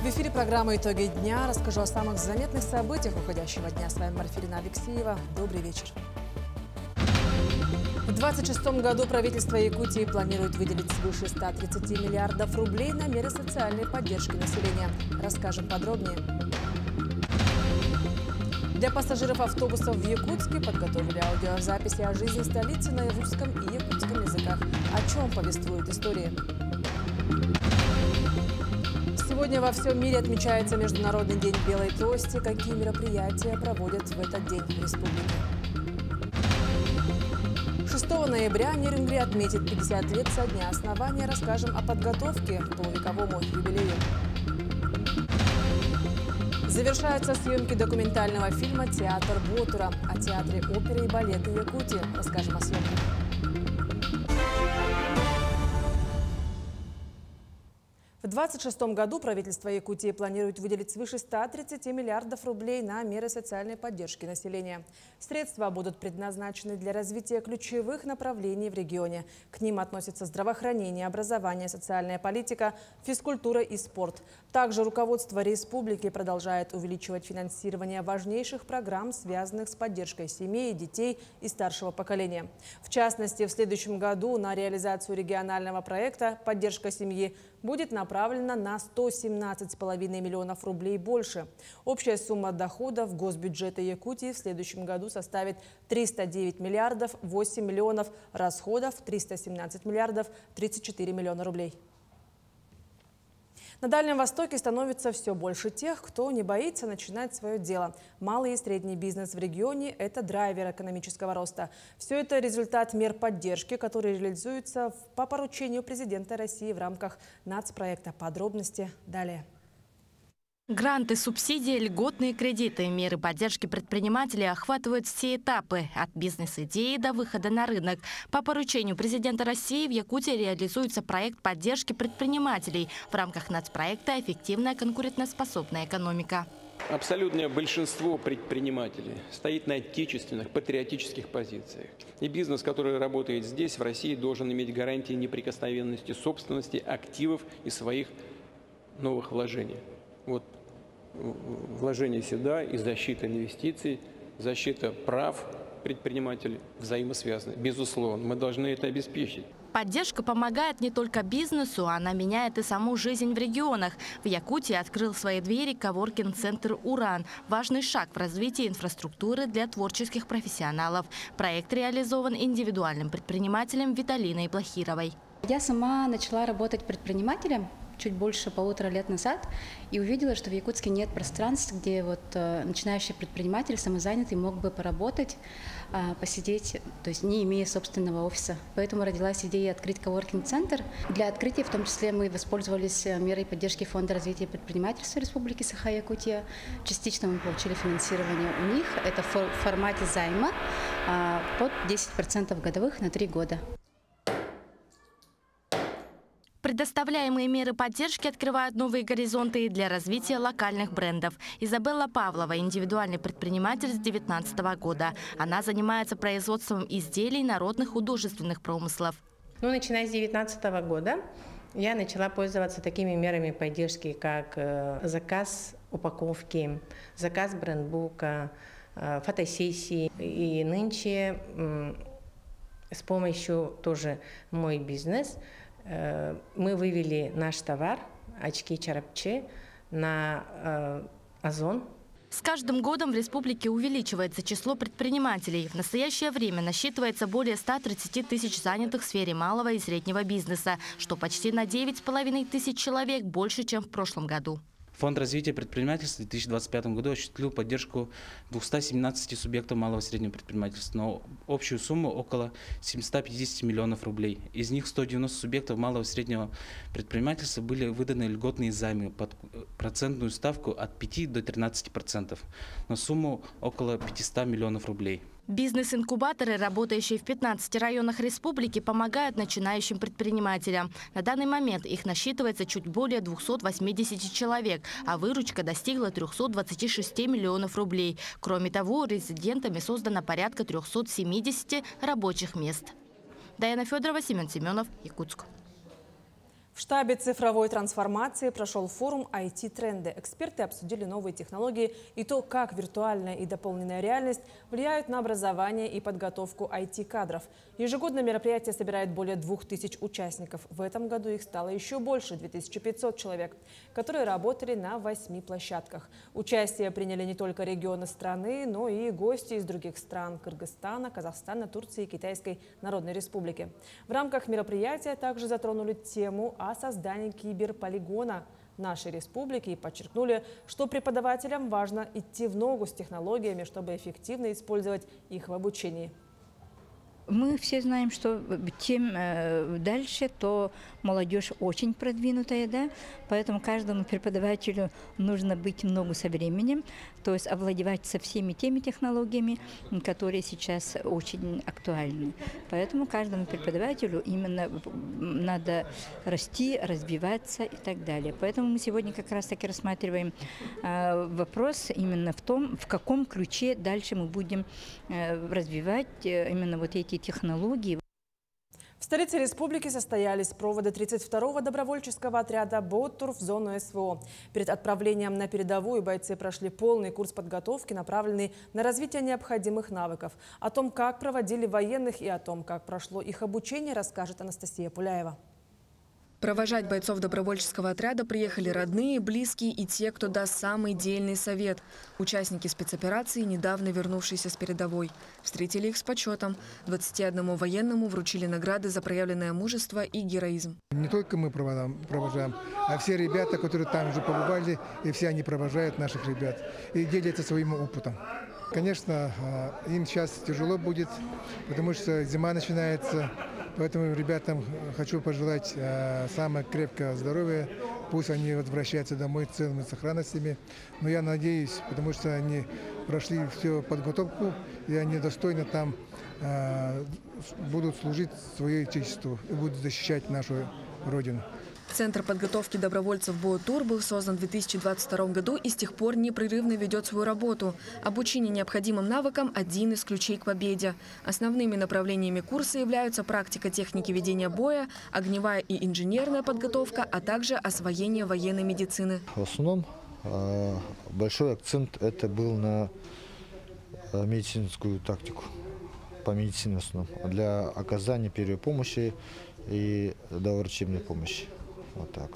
В эфире программы «Итоги дня». Расскажу о самых заметных событиях уходящего дня. С вами Марфирина Алексеева. Добрый вечер. В 2026 году правительство Якутии планирует выделить свыше 130 миллиардов рублей на меры социальной поддержки населения. Расскажем подробнее. Для пассажиров автобусов в Якутске подготовили аудиозаписи о жизни столицы на русском и якутском языках. О чем повествует история? Сегодня во всем мире отмечается Международный день белой трости. Какие мероприятия проводят в этот день в республике? 6 ноября Нерюнгри отметит 50 лет со дня основания. Расскажем о подготовке к полувековому юбилею. Завершаются съемки документального фильма «Театр Ботура» о театре оперы и балета Якутии. Расскажем о съемках. В 2026 году правительство Якутии планирует выделить свыше 130 миллиардов рублей на меры социальной поддержки населения. Средства будут предназначены для развития ключевых направлений в регионе. К ним относятся здравоохранение, образование, социальная политика, физкультура и спорт. Также руководство республики продолжает увеличивать финансирование важнейших программ, связанных с поддержкой семей, детей и старшего поколения. В частности, в следующем году на реализацию регионального проекта «Поддержка семьи» будет направлена на 117,5 миллионов рублей больше. Общая сумма доходов госбюджета Якутии в следующем году составит 309 миллиардов 8 миллионов, расходов 317 миллиардов 34 миллиона рублей. На Дальнем Востоке становится все больше тех, кто не боится начинать свое дело. Малый и средний бизнес в регионе – это драйвер экономического роста. Все это результат мер поддержки, которые реализуются по поручению президента России в рамках нацпроекта. Подробности далее. Гранты, субсидии, льготные кредиты, меры поддержки предпринимателей охватывают все этапы – от бизнес-идеи до выхода на рынок. По поручению президента России в Якутии реализуется проект поддержки предпринимателей. В рамках нацпроекта «Эффективная конкурентоспособная экономика». Абсолютное большинство предпринимателей стоит на отечественных, патриотических позициях. И бизнес, который работает здесь, в России, должен иметь гарантии неприкосновенности собственности, активов и своих новых вложений. Вот вложение сюда и защита инвестиций, защита прав предпринимателей взаимосвязаны. Безусловно, мы должны это обеспечить. Поддержка помогает не только бизнесу, она меняет и саму жизнь в регионах. В Якутии открыл свои двери коворкинг-центр «Уран». Важный шаг в развитии инфраструктуры для творческих профессионалов. Проект реализован индивидуальным предпринимателем Виталиной Блохировой. Я сама начала работать предпринимателем чуть больше 1,5 лет назад и увидела, что в Якутске нет пространств, где начинающий предприниматель, самозанятый, мог бы поработать, посидеть, то есть не имея собственного офиса. Поэтому родилась идея открыть коворкинг-центр. Для открытия в том числе мы воспользовались мерой поддержки Фонда развития предпринимательства Республики Саха-Якутия. Частично мы получили финансирование у них. Это в формате займа под 10% годовых на 3 года. Предоставляемые меры поддержки открывают новые горизонты для развития локальных брендов. Изабелла Павлова – индивидуальный предприниматель с 2019 года. Она занимается производством изделий народных художественных промыслов. Начиная с 2019 года я начала пользоваться такими мерами поддержки, как заказ упаковки, заказ брендбука, фотосессии. И нынче с помощью тоже «Мой бизнес» мы вывели наш товар, очки Чарапче, на Озон. С каждым годом в республике увеличивается число предпринимателей. В настоящее время насчитывается более 130 тысяч занятых в сфере малого и среднего бизнеса, что почти на 9,5 тысяч человек больше, чем в прошлом году. Фонд развития предпринимательства в 2025 году осуществил поддержку 217 субъектов малого и среднего предпринимательства на общую сумму около 750 миллионов рублей. Из них 190 субъектов малого и среднего предпринимательства были выданы льготные займы под процентную ставку от 5 до 13% на сумму около 500 миллионов рублей. Бизнес-инкубаторы, работающие в 15 районах республики, помогают начинающим предпринимателям. На данный момент их насчитывается чуть более 280 человек, а выручка достигла 326 миллионов рублей. Кроме того, резидентами создано порядка 370 рабочих мест. Даяна Федорова, Семен Семенов, Якутск. В штабе цифровой трансформации прошел форум IT-тренды. Эксперты обсудили новые технологии и то, как виртуальная и дополненная реальность влияют на образование и подготовку IT-кадров. Ежегодно мероприятие собирает более 2000 участников. В этом году их стало еще больше – 2500 человек, которые работали на 8 площадках. Участие приняли не только регионы страны, но и гости из других стран – Кыргызстана, Казахстана, Турции и Китайской Народной Республики. В рамках мероприятия также затронули тему о создании киберполигона нашей республики и подчеркнули, что преподавателям важно идти в ногу с технологиями, чтобы эффективно использовать их в обучении. Мы все знаем, что тем дальше, то молодежь очень продвинутая, да? Поэтому каждому преподавателю нужно быть в ногу со временем, то есть овладевать со всеми теми технологиями, которые сейчас очень актуальны. Поэтому каждому преподавателю именно надо расти, развиваться и так далее. Поэтому мы сегодня как раз таки рассматриваем вопрос именно в том, в каком ключе дальше мы будем развивать именно вот эти технологии. В столице республики состоялись проводы 32-го добровольческого отряда «Боотур» в зону СВО. Перед отправлением на передовую бойцы прошли полный курс подготовки, направленный на развитие необходимых навыков. О том, как проводили военных и о том, как прошло их обучение, расскажет Анастасия Пуляева. Провожать бойцов добровольческого отряда приехали родные, близкие и те, кто даст самый дельный совет. Участники спецоперации, недавно вернувшиеся с передовой. Встретили их с почетом. 21 военному вручили награды за проявленное мужество и героизм. Не только мы провожаем, а все ребята, которые там уже побывали, и все они провожают наших ребят и делятся своим опытом. Конечно, им сейчас тяжело будет, потому что зима начинается. Поэтому ребятам хочу пожелать самое крепкое здоровья. Пусть они возвращаются домой целыми сохранностями. Но я надеюсь, потому что они прошли всю подготовку, и они достойно там будут служить своей отечеству и будут защищать нашу Родину. Центр подготовки добровольцев «Боотур» был создан в 2022 году и с тех пор непрерывно ведет свою работу. Обучение необходимым навыкам – один из ключей к победе. Основными направлениями курса являются практика техники ведения боя, огневая и инженерная подготовка, а также освоение военной медицины. В основном большой акцент это был на медицинскую тактику, по медицине в основном, для оказания первой помощи и доврачебной помощи. Вот так.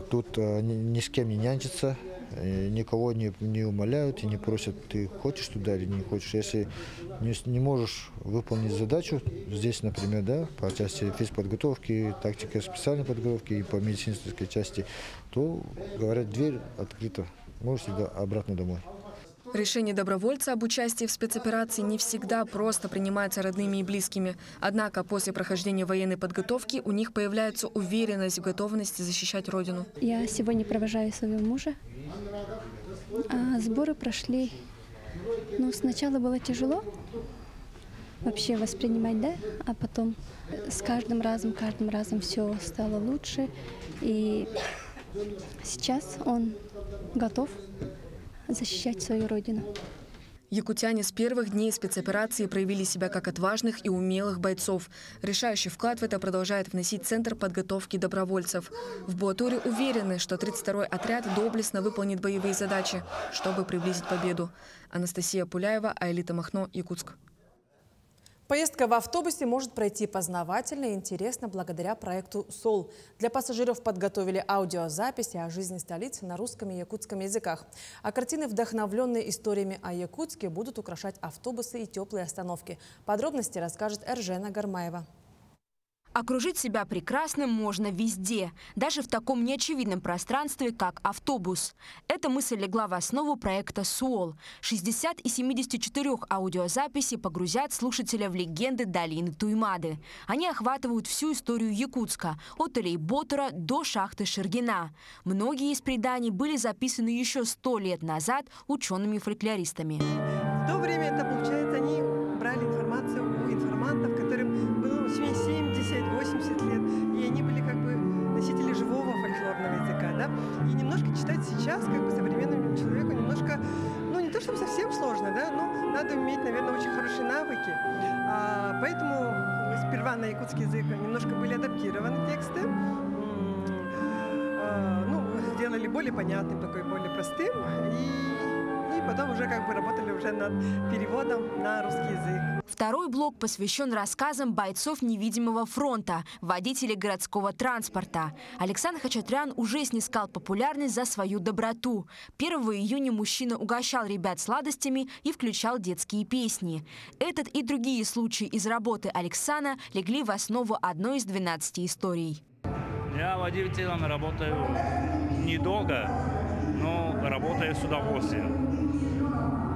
Тут ни с кем не нянчатся, никого не умоляют и не просят, ты хочешь туда или не хочешь. Если не можешь выполнить задачу, здесь, например, да, по части физподготовки, тактика специальной подготовки и по медицинской части, то, говорят, дверь открыта, можете обратно домой. Решение добровольца об участии в спецоперации не всегда просто принимается родными и близкими. Однако после прохождения военной подготовки у них появляется уверенность в готовности защищать Родину. Я сегодня провожаю своего мужа. Сборы прошли. Сначала было тяжело вообще воспринимать, да? А потом с каждым разом все стало лучше. И сейчас он готов защищать свою родину. Якутяне с первых дней спецоперации проявили себя как отважных и умелых бойцов. Решающий вклад в это продолжает вносить Центр подготовки добровольцев. В Боотуре уверены, что 32-й отряд доблестно выполнит боевые задачи, чтобы приблизить победу. Анастасия Пуляева, Аэлита Махно, Якутск. Поездка в автобусе может пройти познавательно и интересно благодаря проекту «СОЛ». Для пассажиров подготовили аудиозаписи о жизни столицы на русском и якутском языках. А картины, вдохновленные историями о Якутске, будут украшать автобусы и теплые остановки. Подробности расскажет Эржена Гармаева. Окружить себя прекрасным можно везде, даже в таком неочевидном пространстве, как автобус. Эта мысль легла в основу проекта «СУОЛ». 60 из 74 аудиозаписей погрузят слушателя в легенды долины Туймады. Они охватывают всю историю Якутска, от Боотура до шахты Шергина. Многие из преданий были записаны еще 100 лет назад учеными-фольклористами. В то время, это получается, они брали информацию у информантов, которым было 70-80 лет, и они были как бы носители живого фольклорного языка, да, и немножко читать сейчас, как бы современному человеку, немножко, не то чтобы совсем сложно, да, но надо иметь, наверное, очень хорошие навыки, поэтому сперва на якутский язык немножко были адаптированы тексты, сделали более понятным, такой более простым. И потом уже как бы работали уже над переводом на русский язык. Второй блок посвящен рассказам бойцов невидимого фронта, водителей городского транспорта. Александр Хачатрян уже снискал популярность за свою доброту. 1 июня мужчина угощал ребят сладостями и включал детские песни. Этот и другие случаи из работы Александра легли в основу одной из 12 историй. Я водителем работаю недолго, но работаю с удовольствием.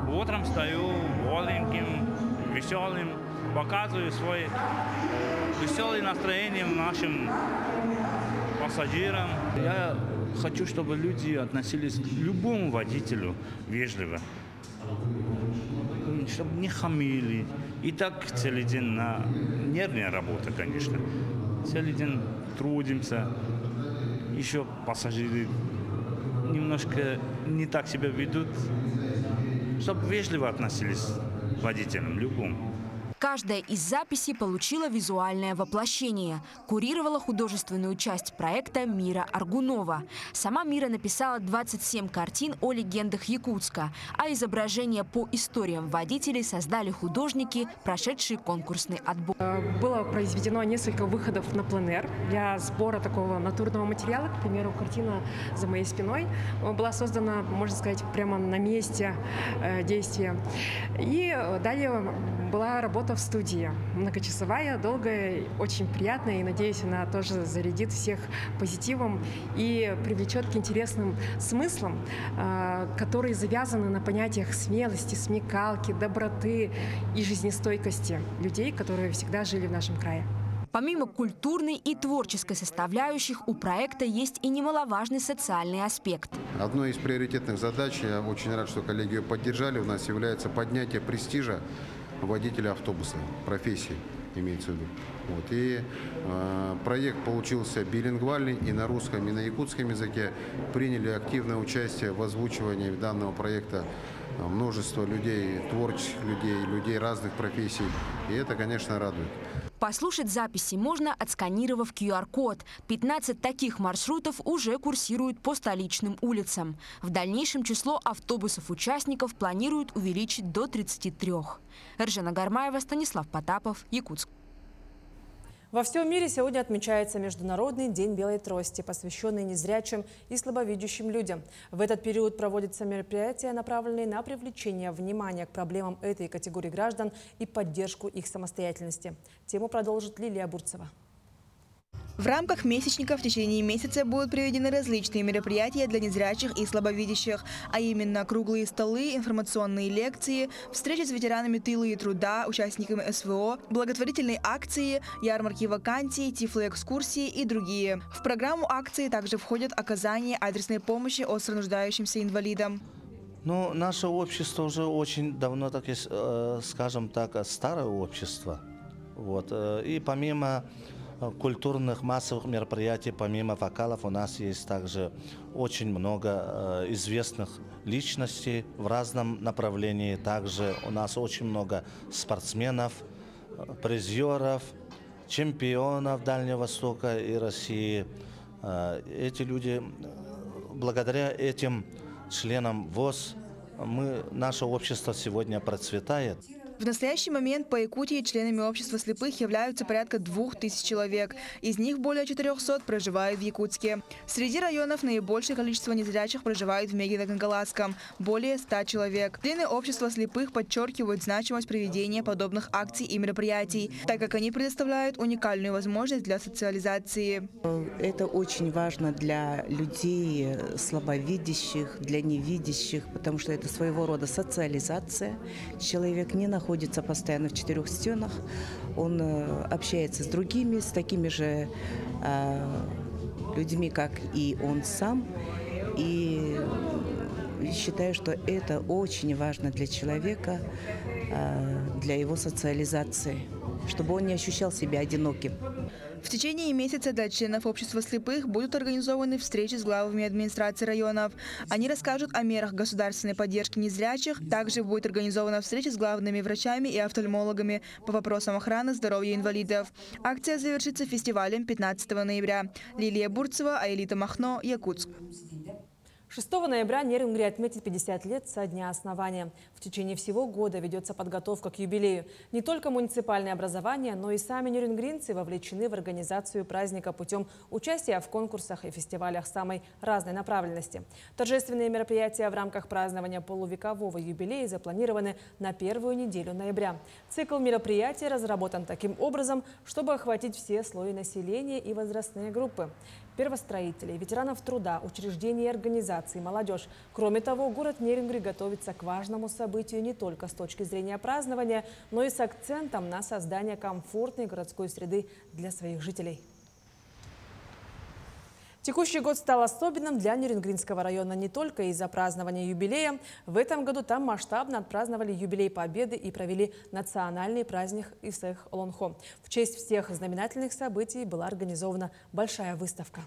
Утром стою бодреньким, веселым, показываю свое веселое настроение нашим пассажирам. Я хочу, чтобы люди относились к любому водителю вежливо, чтобы не хамили. И так целый день на нервная работа, конечно. Целый день трудимся. Еще пассажиры немножко не так себя ведут, чтобы вежливо относились к водителям любым. Каждая из записей получила визуальное воплощение. Курировала художественную часть проекта Мира Аргунова. Сама Мира написала 27 картин о легендах Якутска, а изображения по историям водителей создали художники, прошедшие конкурсный отбор. Было произведено несколько выходов на пленэр для сбора такого натурного материала. К примеру, картина «За моей спиной» была создана, можно сказать, прямо на месте действия. И далее была работа в студии. Многочасовая, долгая, очень приятная. И, надеюсь, она тоже зарядит всех позитивом и привлечет к интересным смыслам, которые завязаны на понятиях смелости, смекалки, доброты и жизнестойкости людей, которые всегда жили в нашем крае. Помимо культурной и творческой составляющих, у проекта есть и немаловажный социальный аспект. Одной из приоритетных задач, я очень рад, что коллеги ее поддержали, у нас является поднятие престижа водителя автобуса, профессии имеется в виду. Вот. И проект получился билингвальный и на русском, и на якутском языке. Приняли активное участие в озвучивании данного проекта множество людей, творческих людей, людей разных профессий. И это, конечно, радует. Послушать записи можно, отсканировав QR-код. 15 таких маршрутов уже курсируют по столичным улицам. В дальнейшем число автобусов-участников планируют увеличить до 33. Эржена Гармаева, Станислав Потапов, Якутск. Во всем мире сегодня отмечается Международный день белой трости, посвященный незрячим и слабовидящим людям. В этот период проводятся мероприятия, направленные на привлечение внимания к проблемам этой категории граждан и поддержку их самостоятельности. Тему продолжит Лилия Бурцева. В рамках месячника в течение месяца будут проведены различные мероприятия для незрячих и слабовидящих, а именно круглые столы, информационные лекции, встречи с ветеранами тыла и труда, участниками СВО, благотворительные акции, ярмарки вакансий, тифлоэкскурсии и другие. В программу акции также входят оказание адресной помощи остро нуждающимся инвалидам. Ну, наше общество уже очень давно, так, скажем так, старое общество. Вот. И помимо культурных массовых мероприятий, помимо вокалов, у нас есть также очень много известных личностей в разном направлении. Также у нас очень много спортсменов, призеров, чемпионов Дальнего Востока и России. Эти люди, благодаря этим членам ВОС, наше общество сегодня процветает. В настоящий момент по Якутии членами общества слепых являются порядка 2000 человек. Из них более 400 проживают в Якутске. Среди районов наибольшее количество незрячих проживают в Мегино-Кангаласском – более 100 человек. Члены общества слепых подчеркивают значимость проведения подобных акций и мероприятий, так как они предоставляют уникальную возможность для социализации. Это очень важно для людей слабовидящих, для невидящих, потому что это своего рода социализация. Человек не находится постоянно в четырех стенах, он общается с другими, с такими же людьми, как и он сам. И считаю, что это очень важно для человека, для его социализации, чтобы он не ощущал себя одиноким. В течение месяца для членов общества слепых будут организованы встречи с главами администрации районов. Они расскажут о мерах государственной поддержки незрячих. Также будет организована встреча с главными врачами и офтальмологами по вопросам охраны здоровья инвалидов. Акция завершится фестивалем 15 ноября. Лилия Бурцева, Аэлита Махно, Якутск. 6 ноября Нерюнгри отметит 50 лет со дня основания. В течение всего года ведется подготовка к юбилею. Не только муниципальное образование, но и сами нерюнгринцы вовлечены в организацию праздника путем участия в конкурсах и фестивалях самой разной направленности. Торжественные мероприятия в рамках празднования полувекового юбилея запланированы на первую неделю ноября. Цикл мероприятий разработан таким образом, чтобы охватить все слои населения и возрастные группы. Первостроителей, ветеранов труда, учреждений и организаций, молодежь. Кроме того, город Нерюнгри готовится к важному событию не только с точки зрения празднования, но и с акцентом на создание комфортной городской среды для своих жителей. Текущий год стал особенным для Нерюнгринского района не только из-за празднования юбилея. В этом году там масштабно отпраздновали юбилей Победы и провели национальный праздник Исэх Олонхо. В честь всех знаменательных событий была организована большая выставка.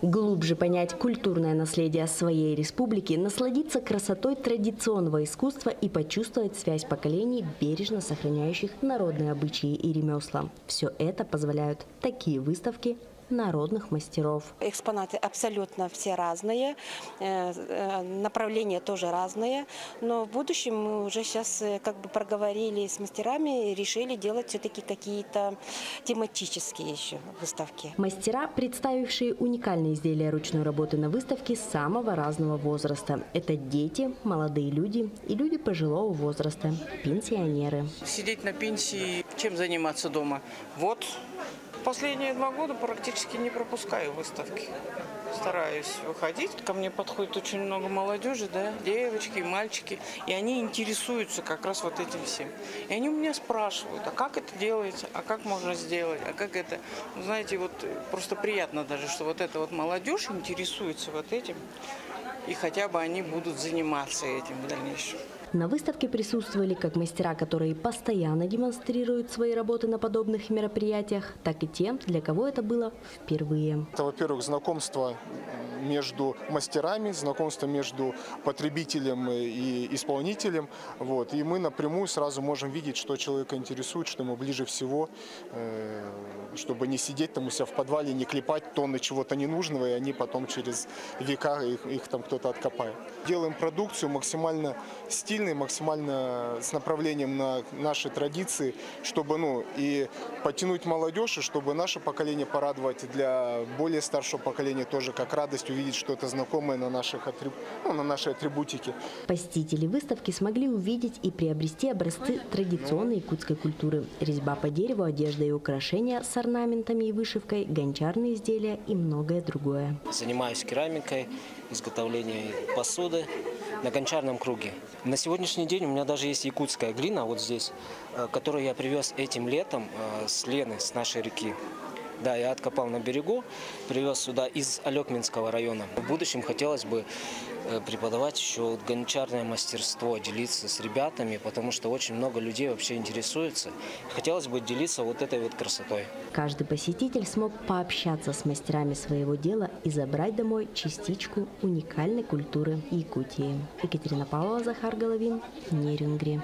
Глубже понять культурное наследие своей республики, насладиться красотой традиционного искусства и почувствовать связь поколений, бережно сохраняющих народные обычаи и ремесла. Все это позволяют такие выставки народных мастеров. Экспонаты абсолютно все разные, направления тоже разные, но в будущем мы уже сейчас как бы проговорили с мастерами и решили делать все-таки какие-то тематические еще выставки. Мастера, представившие уникальные изделия ручной работы на выставке самого разного возраста. Это дети, молодые люди и люди пожилого возраста, пенсионеры. Сидеть на пенсии, чем заниматься дома? Вот. Последние 2 года практически не пропускаю выставки. Стараюсь выходить. Ко мне подходит очень много молодежи, да, девочки, мальчики. И они интересуются как раз вот этим всем. И они у меня спрашивают, а как это делается, а как можно сделать, а как это. Знаете, вот просто приятно даже, что вот эта вот молодежь интересуется вот этим. И хотя бы они будут заниматься этим в дальнейшем. На выставке присутствовали как мастера, которые постоянно демонстрируют свои работы на подобных мероприятиях, так и те, для кого это было впервые. Это, во-первых, знакомство между мастерами, знакомство между потребителем и исполнителем. Вот. И мы напрямую сразу можем видеть, что человека интересует, что ему ближе всего, чтобы не сидеть там у себя в подвале, не клепать тонны чего-то ненужного, и они потом через века их там кто-то откопает. Делаем продукцию максимально стильной, максимально с направлением на наши традиции, чтобы и подтянуть молодежь, и чтобы наше поколение порадовать, для более старшего поколения тоже как радость увидеть что-то знакомое на нашей атрибутике. Посетители выставки смогли увидеть и приобрести образцы традиционной якутской культуры. Резьба по дереву, одежда и украшения с орнаментами и вышивкой, гончарные изделия и многое другое. Занимаюсь керамикой, изготовлением посуды на гончарном круге. На сегодняшний день у меня даже есть якутская глина вот здесь, которую я привез этим летом с Лены, с нашей реки. Да, я откопал на берегу, привез сюда из Алекминского района. В будущем хотелось бы преподавать еще гончарное мастерство, делиться с ребятами, потому что очень много людей вообще интересуется. Хотелось бы делиться вот этой вот красотой. Каждый посетитель смог пообщаться с мастерами своего дела и забрать домой частичку уникальной культуры Якутии. Екатерина Павлова, Захар Головин, Нерюнгри.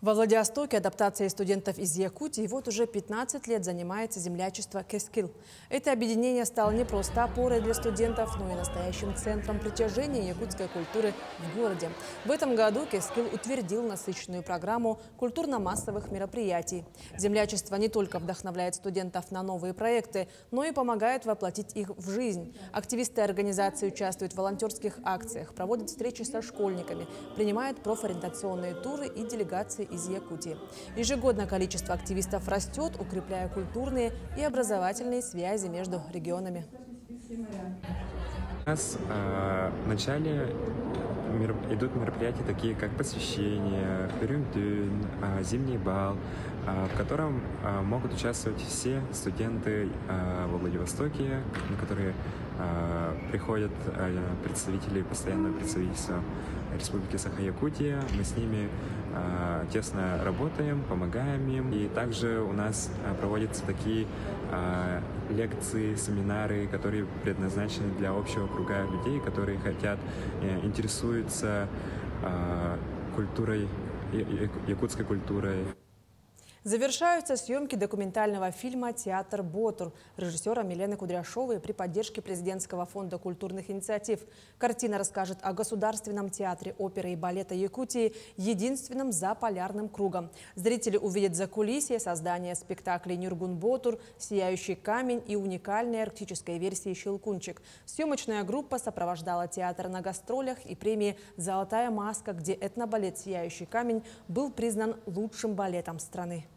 Во Владивостоке адаптацией студентов из Якутии вот уже 15 лет занимается землячество Кескил. Это объединение стало не просто опорой для студентов, но и настоящим центром притяжения якутской культуры в городе. В этом году Кескил утвердил насыщенную программу культурно-массовых мероприятий. Землячество не только вдохновляет студентов на новые проекты, но и помогает воплотить их в жизнь. Активисты организации участвуют в волонтерских акциях, проводят встречи со школьниками, принимают профориентационные туры и делегации из Якутии. Ежегодно количество активистов растет, укрепляя культурные и образовательные связи между регионами. У нас в начале идут мероприятия такие, как посвящение, Рюмдюн, зимний бал, в котором могут участвовать все студенты во Владивостоке, на которые приходят представители постоянного представительства Республики Саха-Якутия. Мы с ними тесно работаем, помогаем им. И также у нас проводятся такие лекции, семинары, которые предназначены для общего круга людей, которые интересуются культурой, якутской культурой. Завершаются съемки документального фильма «Театр Ботур» режиссера Милены Кудряшовой при поддержке Президентского фонда культурных инициатив. Картина расскажет о Государственном театре оперы и балета Якутии, единственном за полярным кругом. Зрители увидят закулисье создания спектаклей «Нюргун Ботур», «Сияющий камень» и уникальной арктической версии «Щелкунчик». Съемочная группа сопровождала театр на гастролях и премии «Золотая маска», где этнобалет «Сияющий камень» был признан лучшим балетом страны.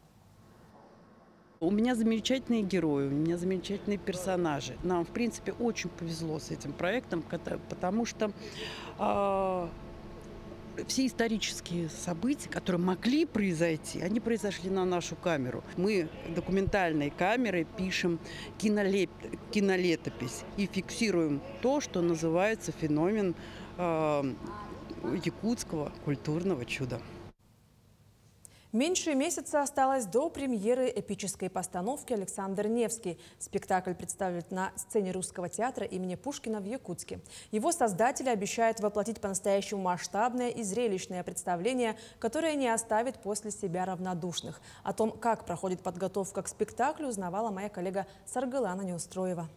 У меня замечательные герои, у меня замечательные персонажи. Нам, в принципе, очень повезло с этим проектом, потому что все исторические события, которые могли произойти, они произошли на нашу камеру. Мы документальной камерой пишем кинолетопись и фиксируем то, что называется феномен якутского культурного чуда. Меньше месяца осталось до премьеры эпической постановки «Александр Невский». Спектакль представят на сцене Русского театра имени Пушкина в Якутске. Его создатели обещают воплотить по-настоящему масштабное и зрелищное представление, которое не оставит после себя равнодушных. О том, как проходит подготовка к спектаклю, узнавала моя коллега Саргалана Неустроева.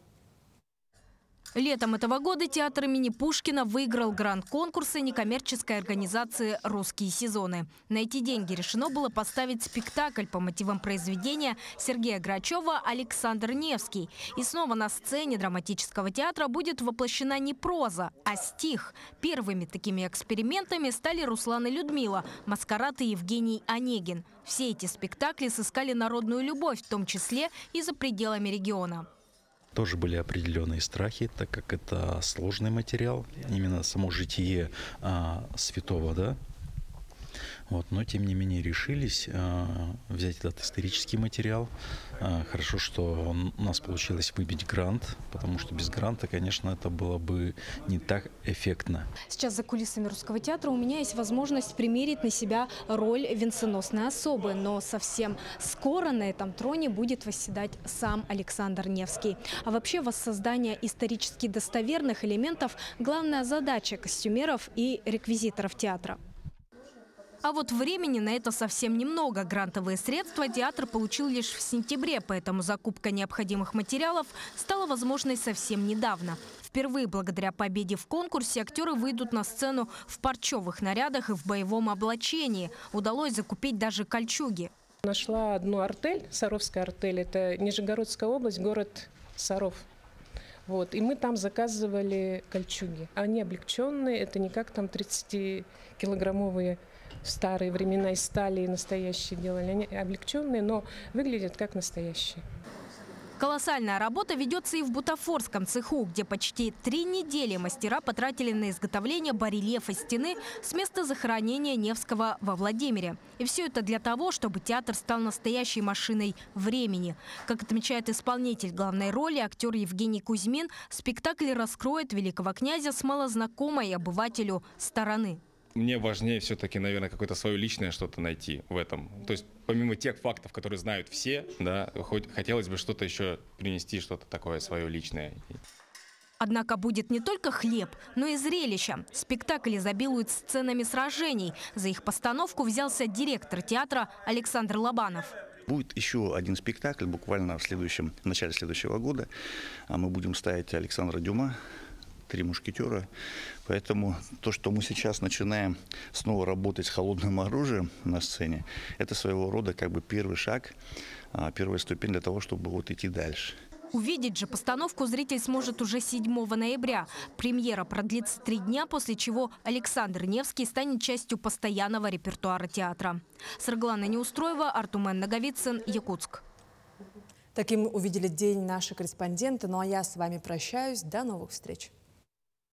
Летом этого года театр имени Пушкина выиграл грант конкурса некоммерческой организации «Русские сезоны». На эти деньги решено было поставить спектакль по мотивам произведения Сергея Грачева «Александр Невский». И снова на сцене драматического театра будет воплощена не проза, а стих. Первыми такими экспериментами стали Руслан и Людмила, Маскарад и Евгений Онегин. Все эти спектакли сыскали народную любовь, в том числе и за пределами региона. Тоже были определенные страхи, так как это сложный материал, именно само житие святого, да. Вот, но тем не менее решились взять этот исторический материал. Хорошо, что у нас получилось выбить грант, потому что без гранта, конечно, это было бы не так эффектно. Сейчас за кулисами Русского театра у меня есть возможность примерить на себя роль венценосной особы, но совсем скоро на этом троне будет восседать сам Александр Невский. А вообще воссоздание исторически достоверных элементов – главная задача костюмеров и реквизиторов театра. А вот времени на это совсем немного. Грантовые средства театр получил лишь в сентябре, поэтому закупка необходимых материалов стала возможной совсем недавно. Впервые благодаря победе в конкурсе актеры выйдут на сцену в парчевых нарядах и в боевом облачении. Удалось закупить даже кольчуги. Нашла одну артель, Саровская артель, это Нижегородская область, город Саров. Вот, и мы там заказывали кольчуги. Они облегченные, это не как там 30-килограммовые в старые времена из стали настоящие делали. Они облегченные, но выглядят как настоящие. Колоссальная работа ведется и в бутафорском цеху, где почти 3 недели мастера потратили на изготовление барельефа стены с места захоронения Невского во Владимире. И все это для того, чтобы театр стал настоящей машиной времени. Как отмечает исполнитель главной роли, актер Евгений Кузьмин, спектакль раскроет великого князя с малознакомой обывателю стороны. Мне важнее все-таки, наверное, какое-то свое личное что-то найти в этом. То есть помимо тех фактов, которые знают все, да, хотелось бы что-то еще принести, что-то такое свое личное. Однако будет не только хлеб, но и зрелище. Спектакль изобилует сценами сражений. За их постановку взялся директор театра Александр Лобанов. Будет еще один спектакль буквально в начале следующего года. Мы будем ставить Александра Дюма «Три мушкетера». Поэтому то, что мы сейчас начинаем снова работать с холодным оружием на сцене, это своего рода как бы первый шаг, первая ступень для того, чтобы вот идти дальше. Увидеть же постановку зритель сможет уже 7 ноября. Премьера продлится 3 дня, после чего Александр Невский станет частью постоянного репертуара театра. Саргалана Неустроева, Артумен Наговицын, Якутск. Таким увидели день наши корреспонденты. Ну а я с вами прощаюсь. До новых встреч.